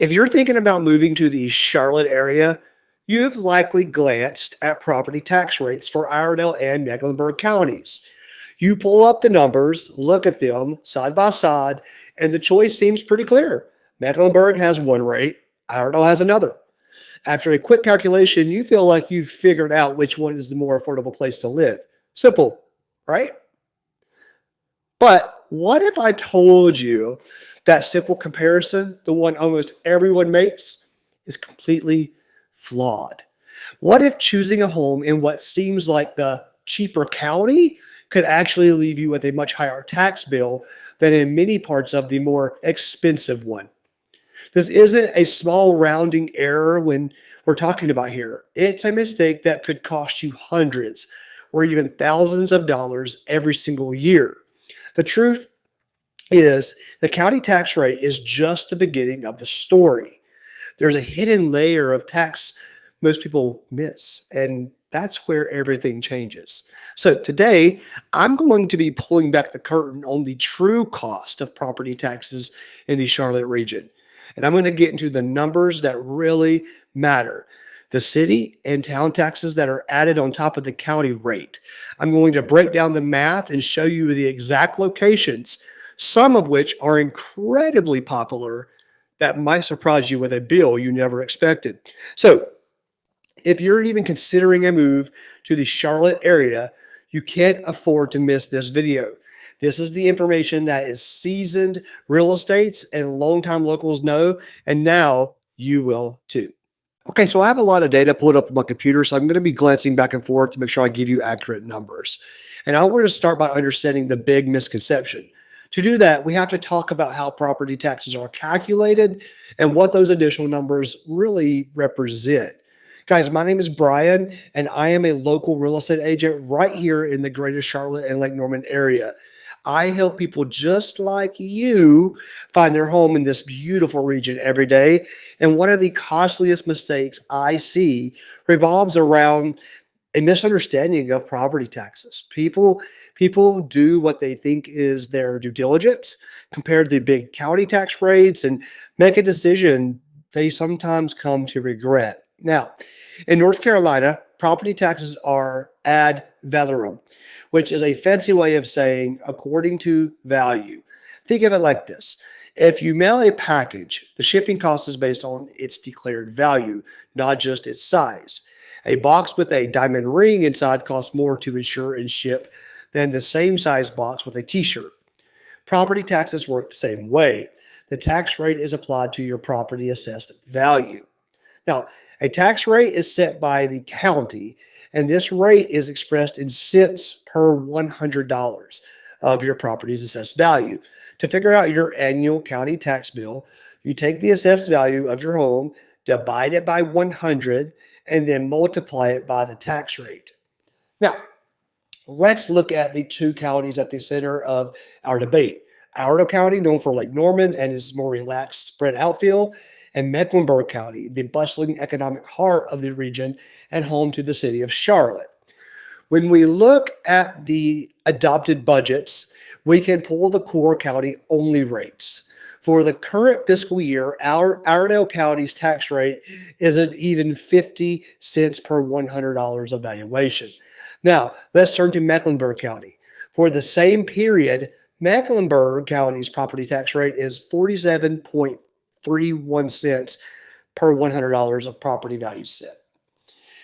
If you're thinking about moving to the Charlotte area, you've likely glanced at property tax rates for Iredell and Mecklenburg counties. You pull up the numbers, look at them side by side, and the choice seems pretty clear. Mecklenburg has one rate, Iredell has another. After a quick calculation, you feel like you've figured out which one is the more affordable place to live. Simple, right? But what if I told you that simple comparison, the one almost everyone makes, is completely flawed? What if choosing a home in what seems like the cheaper county could actually leave you with a much higher tax bill than in many parts of the more expensive one? This isn't a small rounding error when we're talking about here. It's a mistake that could cost you hundreds or even thousands of dollars every single year. The truth is, the county tax rate is just the beginning of the story. There's a hidden layer of tax most people miss, and that's where everything changes. So today, I'm going to be pulling back the curtain on the true cost of property taxes in the Charlotte region. And I'm going to get into the numbers that really matter. The city and town taxes that are added on top of the county rate. I'm going to break down the math and show you the exact locations, some of which are incredibly popular that might surprise you with a bill you never expected. So, if you're even considering a move to the Charlotte area, you can't afford to miss this video. This is the information that is seasoned real estates and longtime locals know, and now you will too. Okay, so I have a lot of data pulled up on my computer, so I'm going to be glancing back and forth to make sure I give you accurate numbers. And I want to start by understanding the big misconception. To do that, we have to talk about how property taxes are calculated and what those additional numbers really represent. Guys, my name is Brian, and I am a local real estate agent right here in the greater Charlotte and Lake Norman area. I help people just like you find their home in this beautiful region every day. And one of the costliest mistakes I see revolves around a misunderstanding of property taxes. People do what they think is their due diligence, compare the big county tax rates, and make a decision they sometimes come to regret. Now, in North Carolina, property taxes are ad valorem, which is a fancy way of saying according to value. Think of it like this. If you mail a package, the shipping cost is based on its declared value, not just its size. A box with a diamond ring inside costs more to insure and ship than the same size box with a t-shirt. Property taxes work the same way. The tax rate is applied to your property assessed value. Now, a tax rate is set by the county, and this rate is expressed in cents per $100 of your property's assessed value. To figure out your annual county tax bill, you take the assessed value of your home, divide it by 100, and then multiply it by the tax rate. Now, let's look at the two counties at the center of our debate. Iredell County, known for Lake Norman and its more relaxed spread out feel, and Mecklenburg County, the bustling economic heart of the region and home to the city of Charlotte. When we look at the adopted budgets, we can pull the core county only rates. For the current fiscal year, our Iredell County's tax rate isn't even 50 cents per $100 of valuation. Now, let's turn to Mecklenburg County. For the same period, Mecklenburg County's property tax rate is 47.31 cents per $100 of property value set.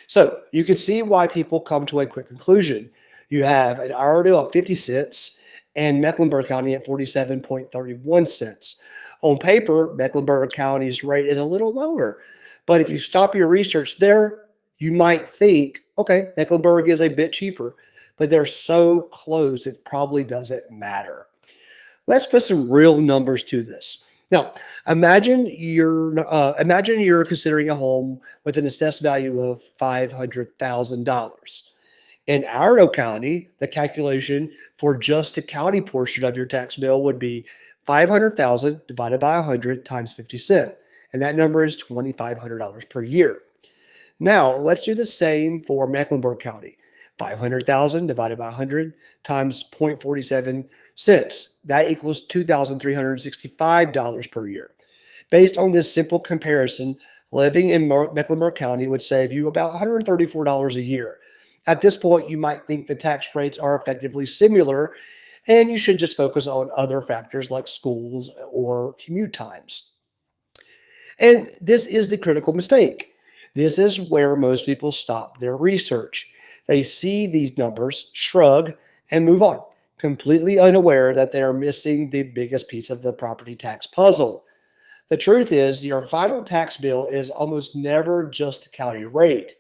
So you can see why people come to a quick conclusion. You have an Iredell at 50 cents and Mecklenburg County at 47.31 cents. On paper, Mecklenburg County's rate is a little lower, but if you stop your research there, you might think, okay, Mecklenburg is a bit cheaper, but they're so close it probably doesn't matter. Let's put some real numbers to this. Now, imagine you're considering a home with an assessed value of $500,000. In Iredell County, the calculation for just the county portion of your tax bill would be 500,000 divided by 100 times 50 cents, and that number is $2,500 per year. Now, let's do the same for Mecklenburg County. 500,000 divided by 100 times 0.47 cents. That equals $2,365 per year. Based on this simple comparison, living in Mecklenburg County would save you about $134 a year. At this point, you might think the tax rates are effectively similar, and you should just focus on other factors like schools or commute times. And this is the critical mistake. This is where most people stop their research. They see these numbers, shrug, and move on, completely unaware that they are missing the biggest piece of the property tax puzzle. The truth is, your final tax bill is almost never just the county rate.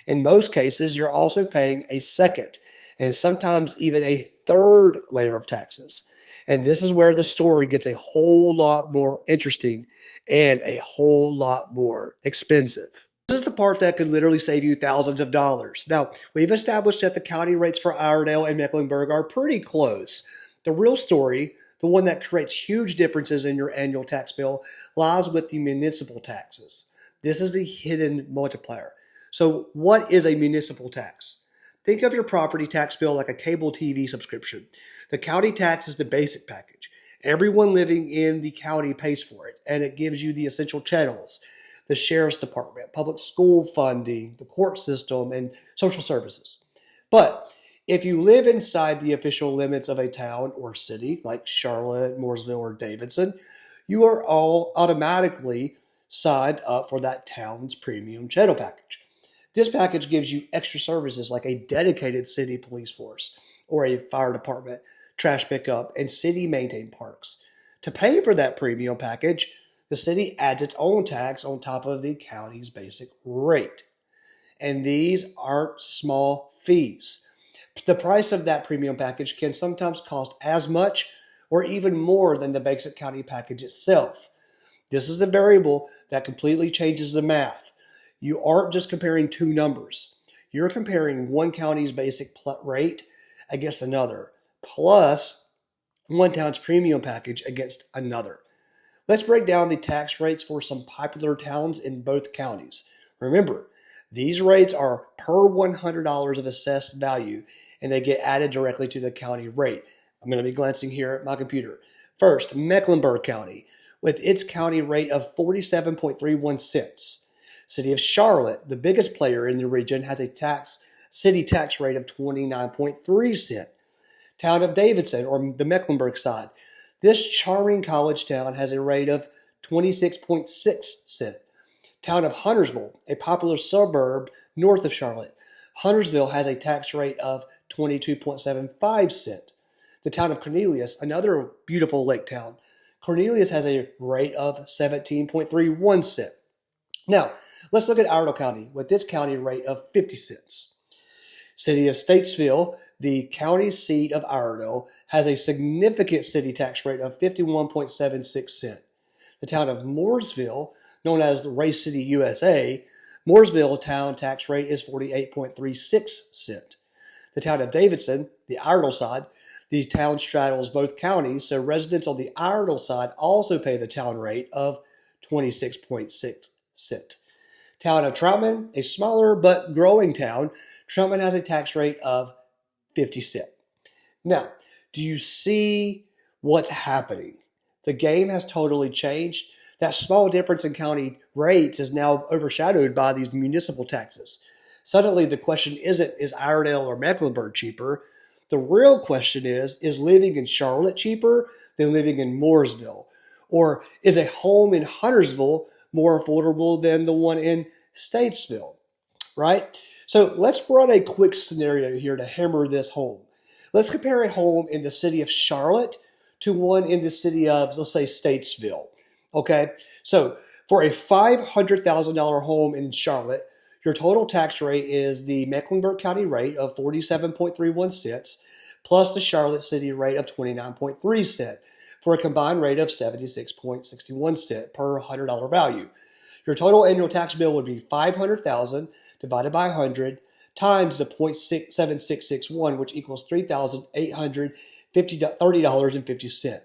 In most cases, you're also paying a second and sometimes even a third layer of taxes. And this is where the story gets a whole lot more interesting and a whole lot more expensive. This is the part that could literally save you thousands of dollars. Now, we've established that the county rates for Iredell and Mecklenburg are pretty close. The real story, the one that creates huge differences in your annual tax bill, lies with the municipal taxes. This is the hidden multiplier. So, what is a municipal tax? Think of your property tax bill like a cable TV subscription. The county tax is the basic package. Everyone living in the county pays for it, and it gives you the essential channels, the sheriff's department, public school funding, the court system, and social services. But if you live inside the official limits of a town or city like Charlotte, Mooresville, or Davidson, you are all automatically signed up for that town's premium channel package. This package gives you extra services like a dedicated city police force or a fire department, trash pickup, and city maintained parks. To pay for that premium package, the city adds its own tax on top of the county's basic rate. And these aren't small fees. The price of that premium package can sometimes cost as much or even more than the basic county package itself. This is the variable that completely changes the math. You aren't just comparing two numbers. You're comparing one county's basic rate against another, plus one town's premium package against another. Let's break down the tax rates for some popular towns in both counties. Remember, these rates are per $100 of assessed value, and they get added directly to the county rate. I'm going to be glancing here at my computer. First, Mecklenburg County, with its county rate of 47.31 cents. City of Charlotte, the biggest player in the region, has a city tax rate of 29.3 cents. Town of Davidson, or the Mecklenburg side, this charming college town has a rate of 26.6 cents. Town of Huntersville, a popular suburb north of Charlotte. Huntersville has a tax rate of 22.75 cents. The town of Cornelius, another beautiful lake town. Cornelius has a rate of 17.31 cents. Now, let's look at Iredell County with its county rate of 50 cents. City of Statesville, the county seat of Iredell, has a significant city tax rate of 51.76 cents. The town of Mooresville, known as the Race City, USA, Mooresville town tax rate is 48.36 cents. The town of Davidson, the Iredell side, the town straddles both counties, so residents on the Iredell side also pay the town rate of 26.6 cents. Town of Troutman, a smaller but growing town, Troutman has a tax rate of 50 cents. Now, do you see what's happening? The game has totally changed. That small difference in county rates is now overshadowed by these municipal taxes. Suddenly, the question isn't, is Iredell or Mecklenburg cheaper? The real question is living in Charlotte cheaper than living in Mooresville? Or is a home in Huntersville more affordable than the one in Statesville, right? So let's run a quick scenario here to hammer this home. Let's compare a home in the city of Charlotte to one in the city of, let's say, Statesville. Okay, so for a $500,000 home in Charlotte, your total tax rate is the Mecklenburg County rate of 47.31 cents plus the Charlotte City rate of 29.3 cents for a combined rate of 76.61 cents per $100 value. Your total annual tax bill would be $500,000 divided by 100 times the 0.7661, which equals $3,830.50.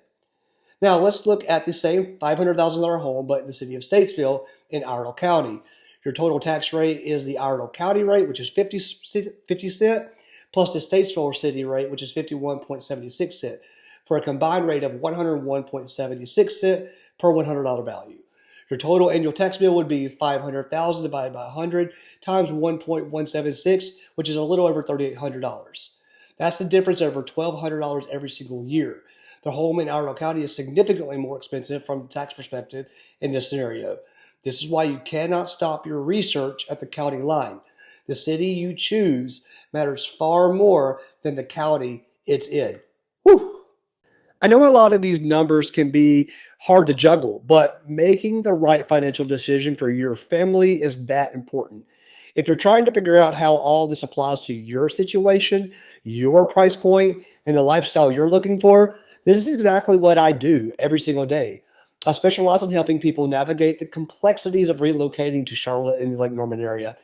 Now let's look at the same $500,000 home, but in the city of Statesville in Iredell County. Your total tax rate is the Iredell County rate, which is 50 cents, plus the Statesville city rate, which is 51.76 cents, for a combined rate of 101.76 cents per $100 value. Your total annual tax bill would be 500,000 divided by 100 times 1.176, which is a little over $3,800. That's the difference over $1,200 every single year. The home in Iredell County is significantly more expensive from a tax perspective in this scenario. This is why you cannot stop your research at the county line. The city you choose matters far more than the county it's in. Whew. I know a lot of these numbers can be hard to juggle, but making the right financial decision for your family is that important. If you're trying to figure out how all this applies to your situation, your price point, and the lifestyle you're looking for, this is exactly what I do every single day. I specialize in helping people navigate the complexities of relocating to Charlotte and the Lake Norman area.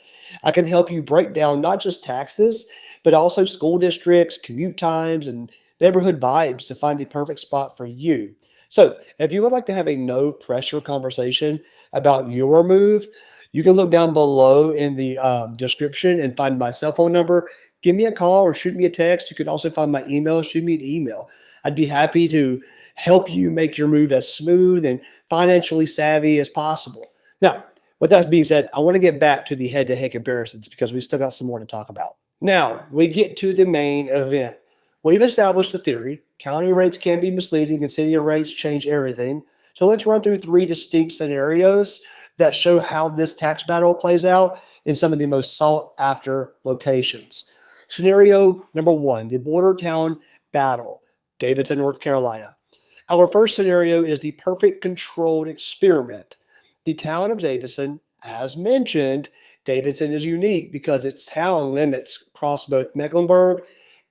I can help you break down not just taxes, but also school districts, commute times, and neighborhood vibes to find the perfect spot for you. So, if you would like to have a no pressure conversation about your move, you can look down below in the description and find my cell phone number. Give me a call or shoot me a text. You can also find my email. Shoot me an email. I'd be happy to help you make your move as smooth and financially savvy as possible. Now, with that being said, I want to get back to the head-to-head comparisons because we still got some more to talk about. Now, we get to the main event. We've established the theory. County rates can be misleading and city rates change everything. So let's run through three distinct scenarios that show how this tax battle plays out in some of the most sought after locations. Scenario number one, the border town battle, Davidson, North Carolina. Our first scenario is the perfect controlled experiment. The town of Davidson, as mentioned, Davidson is unique because its town limits cross both Mecklenburg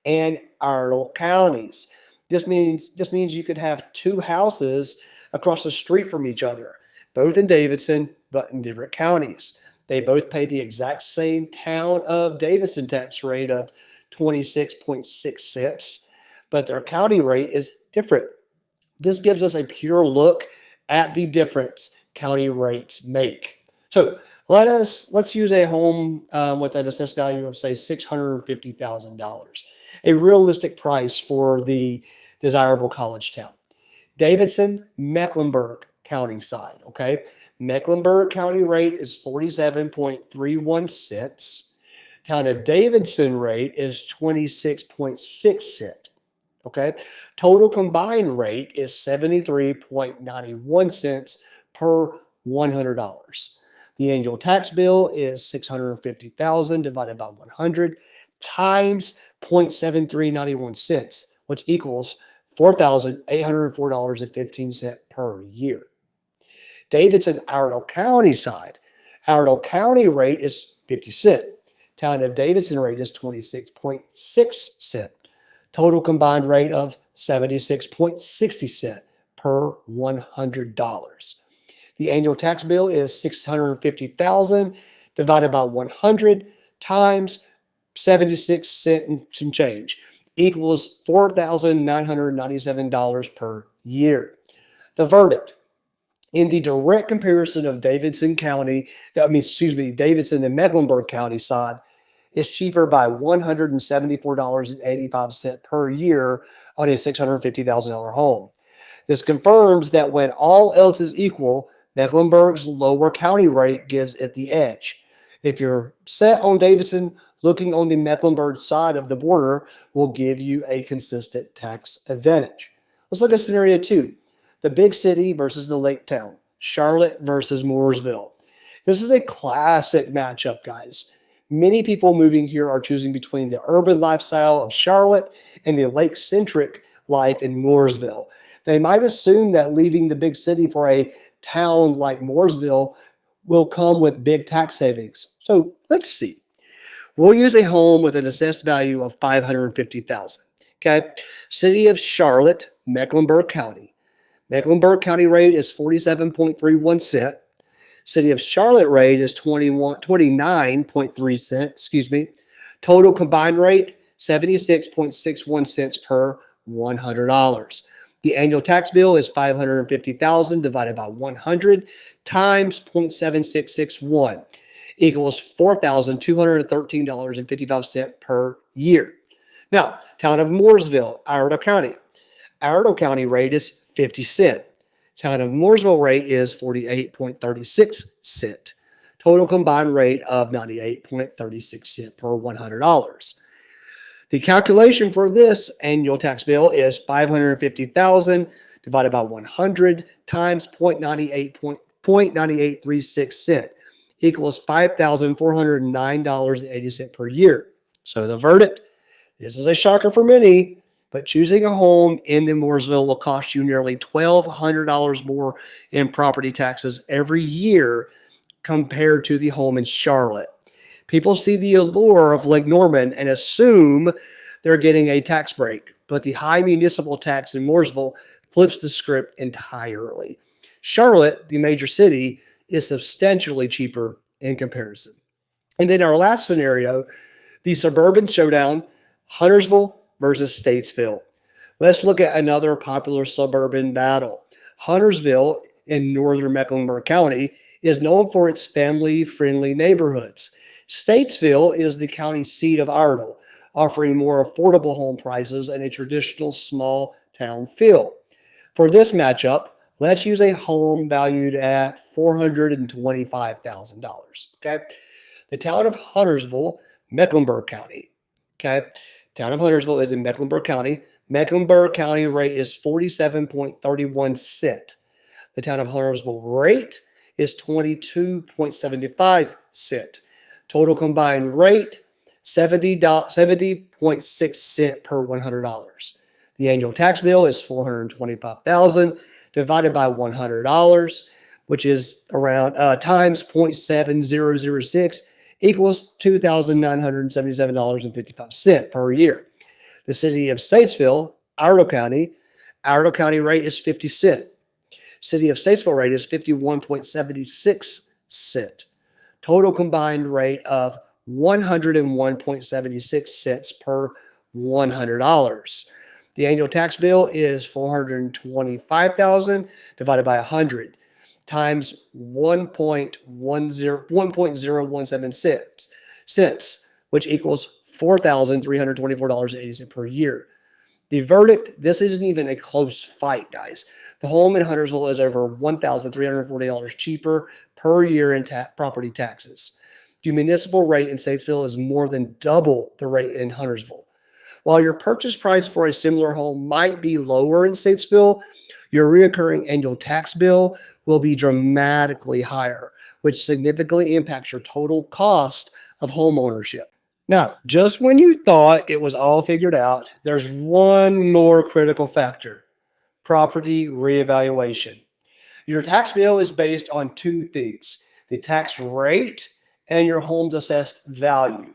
and Iredell counties. This means you could have two houses across the street from each other, both in Davidson, but in different counties. They both pay the exact same town of Davidson tax rate of 26.6 cents, but their county rate is different. This gives us a pure look at the difference county rates make. So let's use a home with an assessed value of say $650,000, a realistic price for the desirable college town. Davidson, Mecklenburg County side, okay? Mecklenburg County rate is 47.31 cents. Town of Davidson rate is 26.6 cents, okay? Total combined rate is 73.91 cents per $100. The annual tax bill is $650,000 divided by 100 times 0.7391 cents, which equals $4,804.15 per year. Davidson Iredell County side. Iredell County rate is 50 cents. Town of Davidson rate is 26.6 cents. Total combined rate of 76.60 cents per $100. The annual tax bill is $650,000 divided by 100 times 76 cents and some change equals $4,997 per year. The verdict. In the direct comparison of Davidson and Mecklenburg County side is cheaper by $174.85 per year on a $650,000 home. This confirms that when all else is equal, Mecklenburg's lower county rate gives it the edge. If you're set on Davidson, looking on the Mecklenburg side of the border will give you a consistent tax advantage. Let's look at scenario two, the big city versus the lake town, Charlotte versus Mooresville. This is a classic matchup, guys. Many people moving here are choosing between the urban lifestyle of Charlotte and the lake-centric life in Mooresville. They might assume that leaving the big city for a town like Mooresville will come with big tax savings. So let's see. We'll use a home with an assessed value of $550,000. Okay. City of Charlotte, Mecklenburg County. Mecklenburg County rate is 47.31 cents. City of Charlotte rate is 29.3 cents. Total combined rate, 76.61 cents per $100. The annual tax bill is $550,000 divided by 100 times 0.7661 equals $4,213.55 per year. Now, town of Mooresville, Iredell County. Iredell County rate is 50 cents. Town of Mooresville rate is 48.36 cent. Total combined rate of 98.36 cent per $100. The calculation for this annual tax bill is 550,000 divided by 100 times 0.9836 cent equals $5,409.80 per year. So the verdict, this is a shocker for many, but choosing a home in the Mooresville will cost you nearly $1,200 more in property taxes every year compared to the home in Charlotte. People see the allure of Lake Norman and assume they're getting a tax break, but the high municipal tax in Mooresville flips the script entirely. Charlotte, the major city, is substantially cheaper in comparison. And then our last scenario, the suburban showdown, Huntersville versus Statesville. Let's look at another popular suburban battle. Huntersville in northern Mecklenburg County is known for its family-friendly neighborhoods. Statesville is the county seat of Iredell, offering more affordable home prices and a traditional small town feel. For this matchup, let's use a home valued at $425,000. Okay, the town of Huntersville, Mecklenburg County. Okay, town of Huntersville is in Mecklenburg County. Mecklenburg County rate is 47.31 cent. The town of Huntersville rate is 22.75 cent. Total combined rate, 70.6 cent per $100. The annual tax bill is $425,000 divided by $100, which is around times 0.7006 equals $2,977.55 per year. The city of Statesville, Iredell County rate is 50 cent. City of Statesville rate is 51.76 cent. Total combined rate of 101.76 cents per $100. The annual tax bill is $425,000 divided by 100 times 1.017 cents, which equals $4,324.80 per year. The verdict, this isn't even a close fight, guys. The home in Huntersville is over $1,340 cheaper per year in property taxes. The municipal rate in Statesville is more than double the rate in Huntersville. While your purchase price for a similar home might be lower in Statesville, your recurring annual tax bill will be dramatically higher, which significantly impacts your total cost of home ownership. Now, just when you thought it was all figured out, there's one more critical factor: property reevaluation. Your tax bill is based on two things: the tax rate and your home's assessed value.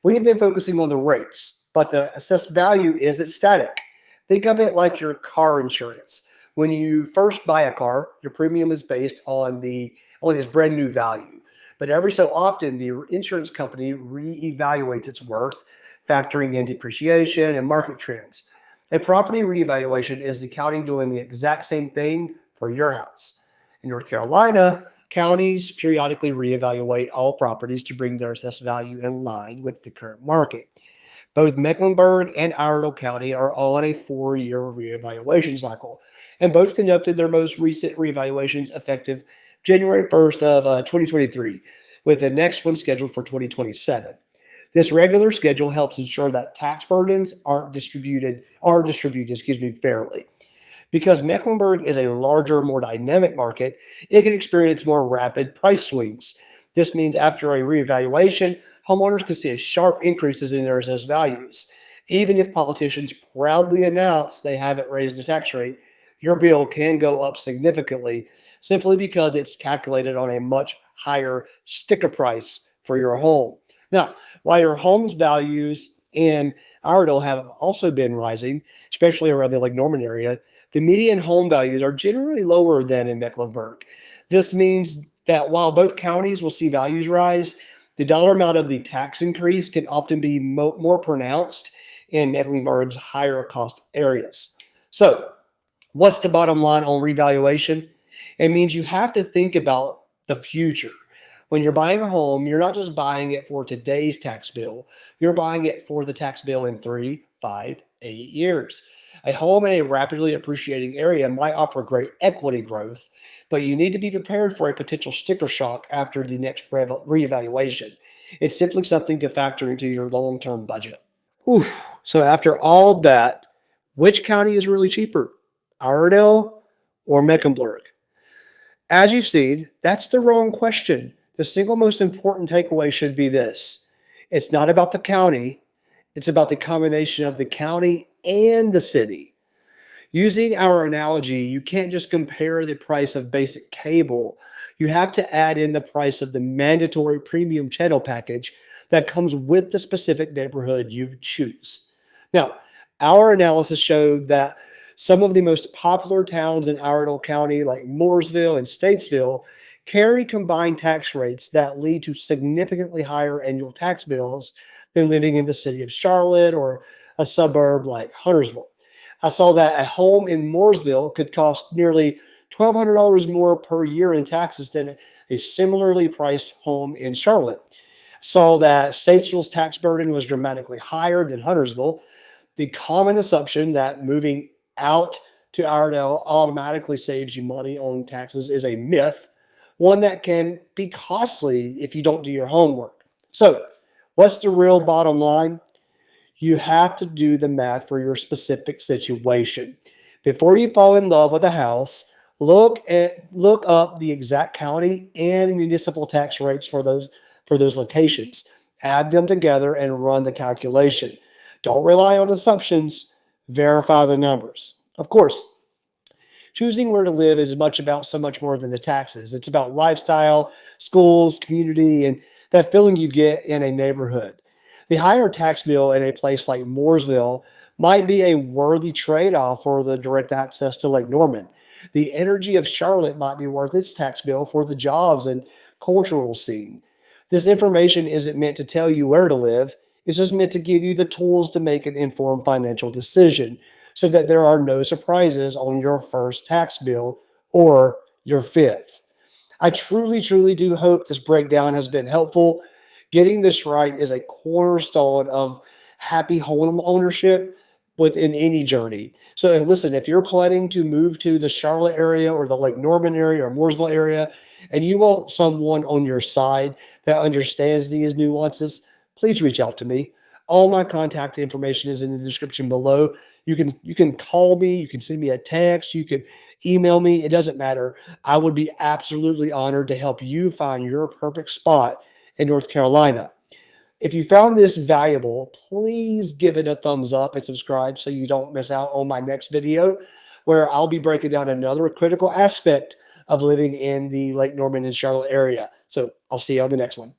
We've been focusing on the rates, but the assessed value isn't static. Think of it like your car insurance. When you first buy a car, your premium is based on this brand new value. But every so often, the insurance company reevaluates its worth, factoring in depreciation and market trends. A property reevaluation is the county doing the exact same thing for your house. In North Carolina, counties periodically reevaluate all properties to bring their assessed value in line with the current market. Both Mecklenburg and Iredell County are on a 4-year reevaluation cycle, and both conducted their most recent reevaluations effective January 1st of 2023, with the next one scheduled for 2027. This regular schedule helps ensure that tax burdens are distributed fairly. Because Mecklenburg is a larger, more dynamic market, it can experience more rapid price swings. This means after a reevaluation, homeowners can see sharp increases in their assessed values. Even if politicians proudly announce they haven't raised the tax rate, your bill can go up significantly simply because it's calculated on a much higher sticker price for your home. Now, while your home's values in Iredell have also been rising, especially around the Lake Norman area, the median home values are generally lower than in Mecklenburg. This means that while both counties will see values rise, the dollar amount of the tax increase can often be more pronounced in Mecklenburg's higher cost areas. So, what's the bottom line on revaluation? It means you have to think about the future. When you're buying a home, you're not just buying it for today's tax bill, you're buying it for the tax bill in 3, 5, 8 years. A home in a rapidly appreciating area might offer great equity growth, but you need to be prepared for a potential sticker shock after the next reevaluation. It's simply something to factor into your long term budget. Whew. So, after all of that, which county is really cheaper? Iredell or Mecklenburg? As you've seen, that's the wrong question. The single most important takeaway should be this: it's not about the county, it's about the combination of the county and the city. Using our analogy, you can't just compare the price of basic cable. You have to add in the price of the mandatory premium channel package that comes with the specific neighborhood you choose. Now, our analysis showed that some of the most popular towns in Iredell County, like Mooresville and Statesville, carry combined tax rates that lead to significantly higher annual tax bills than living in the city of Charlotte or a suburb like Huntersville. I saw that a home in Mooresville could cost nearly $1,200 more per year in taxes than a similarly priced home in Charlotte. Saw that Statesville's tax burden was dramatically higher than Huntersville. The common assumption that moving out to Iredell automatically saves you money on taxes is a myth, one that can be costly if you don't do your homework. So, what's the real bottom line? You have to do the math for your specific situation. Before you fall in love with a house, look up the exact county and municipal tax rates for those locations. Add them together and run the calculation. Don't rely on assumptions, verify the numbers. Of course, choosing where to live is much about so much more than the taxes. It's about lifestyle, schools, community, and that feeling you get in a neighborhood. The higher tax bill in a place like Mooresville might be a worthy trade off for the direct access to Lake Norman. The energy of Charlotte might be worth its tax bill for the jobs and cultural scene. This information isn't meant to tell you where to live, it's just meant to give you the tools to make an informed financial decision so that there are no surprises on your first tax bill or your fifth. I truly, truly do hope this breakdown has been helpful. Getting this right is a cornerstone of happy home ownership within any journey. So, listen, if you're planning to move to the Charlotte area or the Lake Norman area or Mooresville area, and you want someone on your side that understands these nuances, please reach out to me. All my contact information is in the description below. You can call me, you can send me a text, you can email me. It doesn't matter. I would be absolutely honored to help you find your perfect spot in North Carolina. If you found this valuable, please give it a thumbs up and subscribe so you don't miss out on my next video, where I'll be breaking down another critical aspect of living in the Lake Norman and Charlotte area. So I'll see you on the next one.